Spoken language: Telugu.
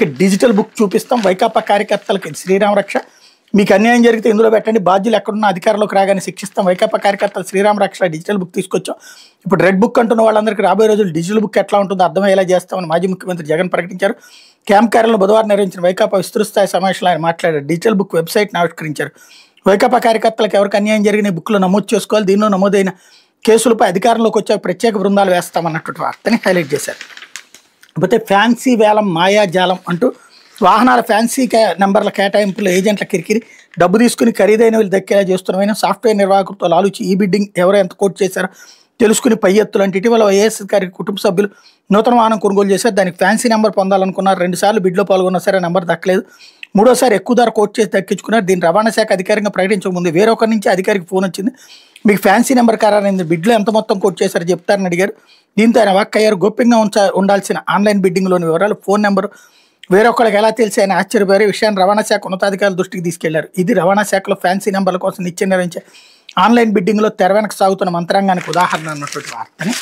కార్యకర్తలకి డిజిటల్ బుక్ చూపిస్తాం, వైకాపా కార్యకర్తలకి శ్రీరామ రక్ష, మీకు అన్యాయం జరిగితే ఇందులో పెట్టండి, బాధ్యులు ఎక్కడున్న అధికారంలోకి రాగానే శిక్షిస్తాం, వైకాపా కార్యకర్తలు శ్రీరామ రక్ష డిజిటల్ బుక్ తీసుకొచ్చాం. ఇప్పుడు రెడ్ బుక్ అంటున్న వాళ్ళందరికీ రాబోయే రోజులు డిజిటల్ బుక్ ఎట్లా ఉంటుందో అర్థమయ్యేలా చేస్తామని మాజీ ముఖ్యమంత్రి జగన్ ప్రకటించారు. క్యాంప్ కార్యాలయంలో బుధవారం నిర్వహించిన వైకాపా విస్తృత స్థాయి సమావేశంలో ఆయన మాట్లాడారు. డిజిటల్ బుక్ వెబ్సైట్ని ఆవిష్కరించారు. వైకాపా కార్యకర్తలకు ఎవరికి అన్యాయం జరిగిన బుక్లో నమోదు చేసుకోవాలి, దీనిలో నమోదైన కేసులపై అధికారంలోకి వచ్చే ప్రత్యేక బృందాలు వేస్తామన్నటువంటి వార్తని హైలైట్ చేశారు. కాకపోతే ఫ్యాన్సీ వేలం మాయాజాలం అంటూ వాహనాల ఫ్యాన్సీ నెంబర్ల కేటాయింపులు ఏజెంట్ల కిరికిరి, డబ్బు తీసుకుని ఖరీదైనవి దక్కేలా చేస్తున్న సాఫ్ట్వేర్ నిర్వాహకులతో లాలుచి ఈ బిడ్డింగ్ ఎవరు ఎంత కోట్ చేశారో తెలుసుకుని పై ఎత్తులు అంటే ఇటీవల వైఎస్ గారి కుటుంబ సభ్యులు నూతన వాహనం కొనుగోలు చేశారు. దానికి ఫ్యాన్సీ నెంబర్ పొందాలనుకున్నారు. 2 సార్లు బిడ్లో పాల్గొన్నా సరే నెంబర్ దక్కలేదు. 3వసారి ఎక్కువ ధర కోట్ చేసి దక్కించుకున్నారు. దీన్ని రవాణా శాఖ అధికారికంగా ప్రకటించకముందు వేరొకరి నుంచి అధికారికి ఫోన్ వచ్చింది. మీకు ఫ్యాన్సీ నెంబర్ ఖరారైంది, బిడ్లో ఎంత మొత్తం కోట్ చేశారో చెప్తారని అడిగారు. దీంతో ఆయన వాక్కయ్యారు. గోప్యంగా ఉండాల్సిన ఆన్లైన్ బిడ్డింగ్లోని వివరాలు, ఫోన్ నెంబర్ వేరొకరికి ఎలా తెలిసి ఆయన ఆశ్చర్యపోయారు. విషయాన్ని రవాణా శాఖ ఉన్నతాధికారుల దృష్టికి తీసుకెళ్లారు. ఇది రవాణా శాఖలో ఫ్యాన్సీ నెంబర్ల కోసం నిత్యం నిర్వహించే ఆన్లైన్ బిడ్డింగ్లో తెర వెనక సాగుతున్న మంత్రాంగానికి ఉదాహరణ అన్నటువంటి వార్తని